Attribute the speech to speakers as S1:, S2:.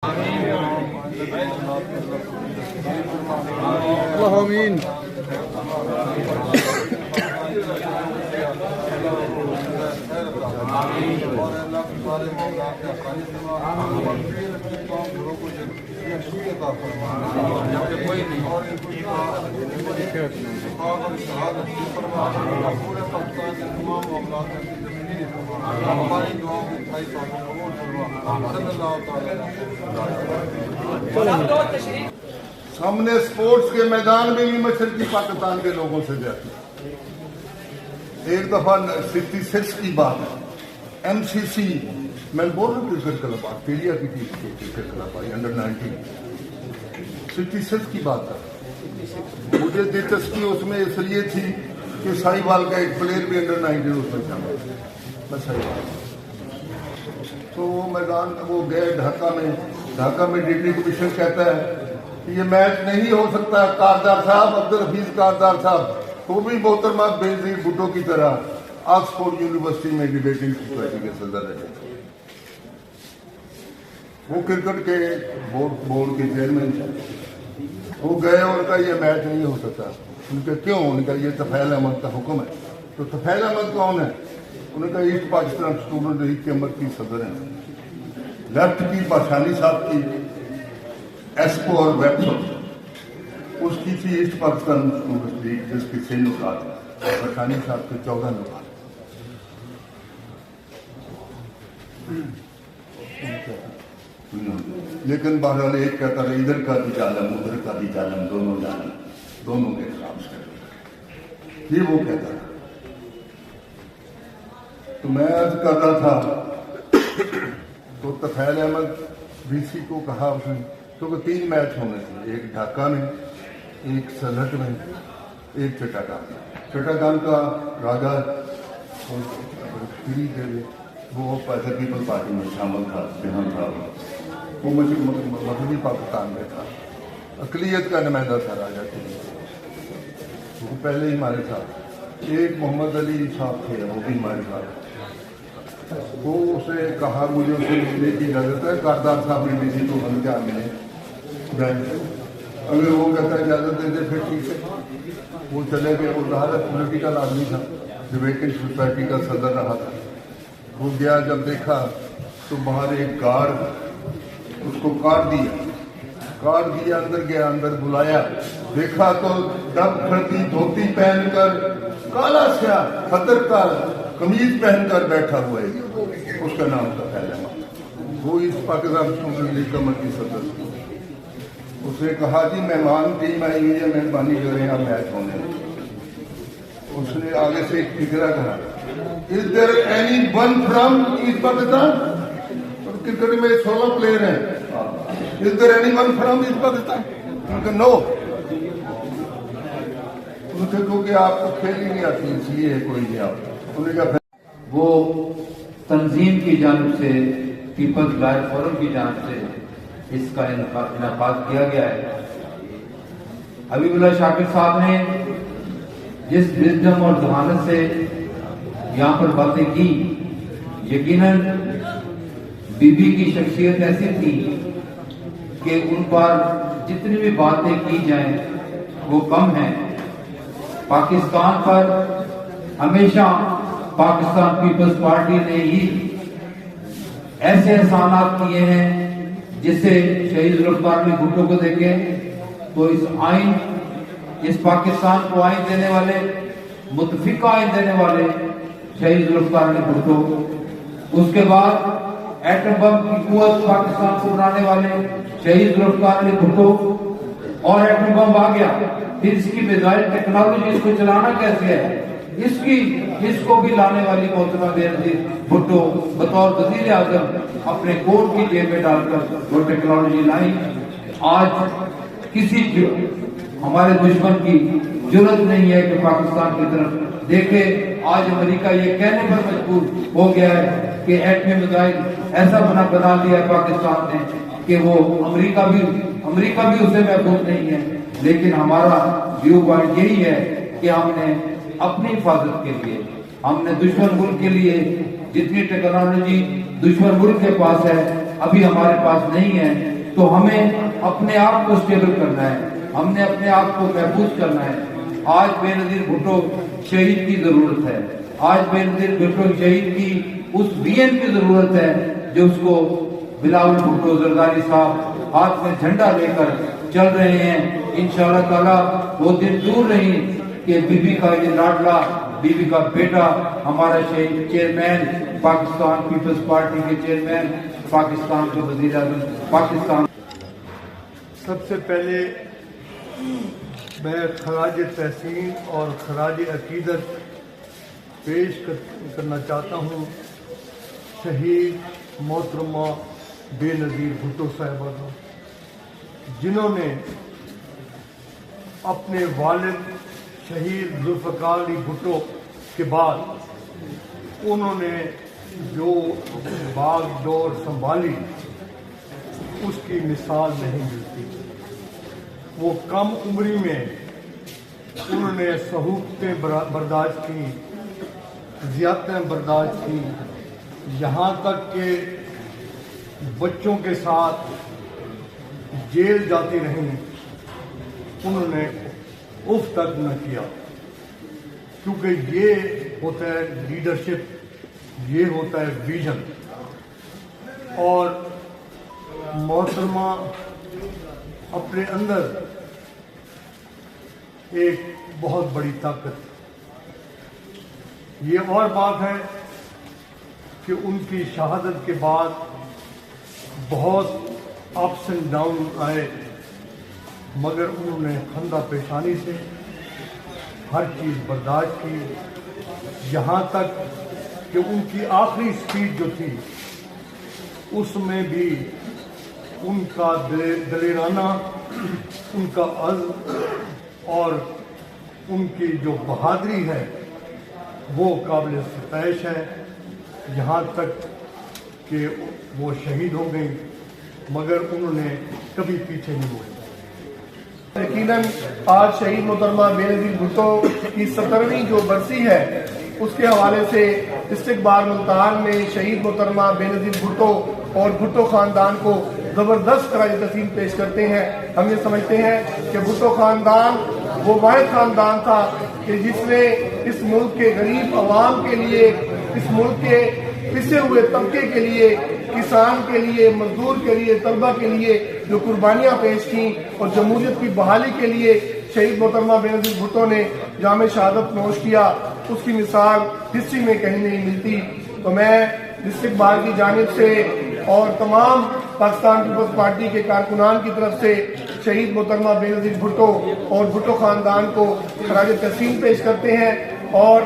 S1: آمین.
S2: ہم نے سپورٹس کے میدان میں بھی مشرقی پاکستان کے لوگوں سے جاتی. ایک دفعہ 66 کی بات ہے, ایم سی سی میلبورن کرکٹ کلب آسٹریلیا کی ٹیم کرکٹ کلب آئی انڈر 19 66 کی بات ہے. مجھے دلچسپی اس میں اس لیے تھی کہ سائی بال کا ایک پلیئر بھی انڈر 19 اس میں شامل ہے. میں سائی بال تو وہ میدان وہ گئے ڈھاکہ میں ڈگری کمیشن کہتا ہے کہ یہ میچ نہیں ہو سکتا. کاردار صاحب, عبدالحفیظ کاردار صاحب, وہ بھی محترمہ بینظیر بھٹو کی طرح آکسفورڈ یونیورسٹی میں ڈیبیٹنگ سوسائٹی کے صدر رہے. وہ کرکٹ کے بورڈ کے چیئرمین تھے. وہ گئے اور کہا یہ میچ نہیں ہو سکتا. ان کا کیوں؟ انہوں نے کہا یہ طفیل احمد کا حکم ہے. تو طفیل احمد کون ہے؟ انہوں نے کہا ایسٹ پاکستان اسٹوڈنٹ لیگ کے امر کی صدر ہیں. لیفٹ کی باشانی صاحب کی ایسپو اور ویپسو, اس کی تھی ایسٹ پاکستان اسٹوڈنٹ لیگ جس کے 6 نکات ہیں, باشانی صاحب کے 14 نکات. لیکن بہرحال ایک کہتا رہا ادھر کا بھی جالم ادھر کا بھی جالم, دونوں جالم, دونوں کے خلاف سے یہ وہ کہتا رہا. تو میں عرض کر رہا تھا تو طفیل احمد وی سی کو کہا اس نے, کیونکہ 3 میچ ہونے تھے, ایک ڈھاکہ میں, ایک سلہٹ میں, ایک چٹاگان میں. چٹاگان کا راجا وہ پیپل پارٹی میں شامل تھا, جہاں تھا وہ مغربی پاکستان میں تھا, اقلیت کا نمائندہ تھا راجا کے لیے. وہ پہلے ہی ہمارے ساتھ. ایک محمد علی صاحب تھے, وہ بھی ہمارے ساتھ. وہ اسے کہا مجھے اسے ملنے کی اجازت ہے. کاردار صاحب نے ڈی سی کو بن کے ملے بینک سے. اگر وہ کہتا ہے اجازت دے دے پھر ٹھیک ہے. وہ چلے گئے. وہ ظاہر پولیٹیکل آدمی تھا, ڈیبیٹنگ سوسائٹی کا صدر رہا تھا. وہ گیا, جب دیکھا تو باہر ایک گارڈ اس کو کاٹ دیا, اندر گیا, اندر بلایا, دیکھا تو ڈب کھڑتی دھوتی پہن کر, کالا سیاہ خطر کا قمیض پہن کر بیٹھا ہوا ہے. اس کا نام تھا طفیل احمد. وہ اس پاکستان اسٹوڈنٹ لیگ کا مرکزی صدر. اس نے کہا جی مہمان ٹیم آئی ہوئی ہے, مہربانی کریں آپ میچ ہونے میں. اس نے آگے سے ایک فکرہ کہا, Is there anyone from East Pakistan? Cricket میں 16 پلیئر ہیں. Is there anyone from East Pakistan? ان کا نو. ان سے کیونکہ آپ کو کھیل ہی نہیں آتی اس لیے کوئی نہیں آپ.
S3: وہ تنظیم کی جانب سے, پیپلز لائف فورم کی جانب سے اس کا انعقاد کیا گیا ہے. حبیب اللہ شاکر صاحب نے جس وزڈم اور ذہانت سے یہاں پر باتیں کی, یقیناً بی بی کی شخصیت ایسی تھی کہ ان پر جتنی بھی باتیں کی جائیں وہ کم ہیں. پاکستان پر ہمیشہ پاکستان پیپلز پارٹی نے ہی ایسے احسانات کیے ہیں جس سے شہید ذوالفقار علی بھٹو کو دیکھیں تو اس پاکستان کو آئین دینے والے, متفقہ آئین دینے والے شہید ذوالفقار علی بھٹو. اس کے بعد ایٹم بم کی قوت پاکستان کو بنانے والے شہید ذوالفقار علی بھٹو, اور ایٹم بم آ گیا, پھر اس کی میزائل ٹیکنالوجی اس کو چلانا کیسے ہے, اس کو بھی لانے والی محترمہ بینظیر بھٹو بطور وزیر اعظم اپنے کوٹ کی جیب میں ڈال کر وہ ٹیکنالوجی لائی. آج کسی ہمارے دشمن کی جرت نہیں ہے کہ پاکستان کی طرف دیکھے. آج امریکہ یہ کہنے پر مجبور ہو گیا ہے کہ ایٹمی میزائل ایسا بنا لیا ہے پاکستان نے کہ وہ امریکہ بھی اسے محفوظ نہیں ہے. لیکن ہمارا ویو پوائنٹ یہی ہے کہ ہم نے اپنی حفاظت کے لیے, ہم نے دشمن ملک کے لیے جتنی ٹیکنالوجی دشمن ملک کے پاس ہے ابھی ہمارے پاس نہیں ہے، تو ہمیں اپنے آپ کو اسٹیبل کرنا ہے، ہم نے اپنے آپ کو محفوظ کرنا ہے۔ آج بے نظیر بھٹو شہید کی ضرورت ہے، آج بے نظیر بھٹو شہید کی اس وی این کی ضرورت ہے جو اس کو بلاول بھٹو زرداری صاحب ہاتھ میں جھنڈا لے کر چل رہے ہیں۔ انشاءاللہ تعالی وہ دن دور نہیں کہ بی بی کا یہ لاڈلا، بی بی کا بیٹا، ہمارا چیئرمین پاکستان پیپلز پارٹی کے چیئرمین، پاکستان کے وزیر اعظم پاکستان۔
S4: سب سے پہلے میں خراج تحسین اور خراج عقیدت پیش کرنا چاہتا ہوں شہید محترمہ بے نظیر بھٹو صاحبہ کو، جنہوں نے اپنے والد شہید ذوالفقار علی بھٹو کے بعد انہوں نے جو باغ ڈور سنبھالی اس کی مثال نہیں ملتی۔ وہ کم عمری میں انہوں نے سہولتیں برداشت کی، زیادتیں برداشت کی، یہاں تک کہ بچوں کے ساتھ جیل جاتی رہیں، انہوں نے اف تک نہ کیا، کیونکہ یہ ہوتا ہے لیڈرشپ، یہ ہوتا ہے ویژن۔ اور محترمہ اپنے اندر ایک بہت بڑی طاقت، یہ اور بات ہے کہ ان کی شہادت کے بعد بہت اپس اینڈ ڈاؤن آئے، مگر انہوں نے خندہ پیشانی سے ہر چیز برداشت کی، یہاں تک کہ ان کی آخری اسپیچ جو تھی اس میں بھی ان کا دلیرانہ، ان کا عزم اور ان کی جو بہادری ہے وہ قابل ستائش ہے، یہاں تک کہ وہ شہید ہو گئی مگر انہوں نے کبھی پیچھے نہیں ہوئے۔
S5: یقیناً آج شہید محترمہ بے نظیر بھٹو کی 17ویں جو برسی ہے اس کے حوالے سے ڈسٹرکٹ بار ملتان میں شہید محترمہ بے نظیر بھٹو اور بھٹو خاندان کو زبردست خراج تحسین پیش کرتے ہیں۔ ہم یہ سمجھتے ہیں کہ بھٹو خاندان وہ واحد خاندان تھا کہ جس نے اس ملک کے غریب عوام کے لیے، اس ملک کے پسے ہوئے طبقے کے لیے، کسان کے لیے، مزدور کے لیے، طلبہ کے لیے جو قربانیاں پیش کی اور جمہوریت کی بحالی کے لیے شہید محترمہ بے نظیر بھٹو نے جام شہادت نوش کیا، اس کی مثال ہسٹری میں کہیں نہیں ملتی۔ تو میں ڈسٹرکٹ بار کی جانب سے اور تمام پاکستان پیپلز پارٹی کے کارکنان کی طرف سے شہید محترمہ بے نظیر بھٹو اور بھٹو خاندان کو خراج تحسین پیش کرتے ہیں اور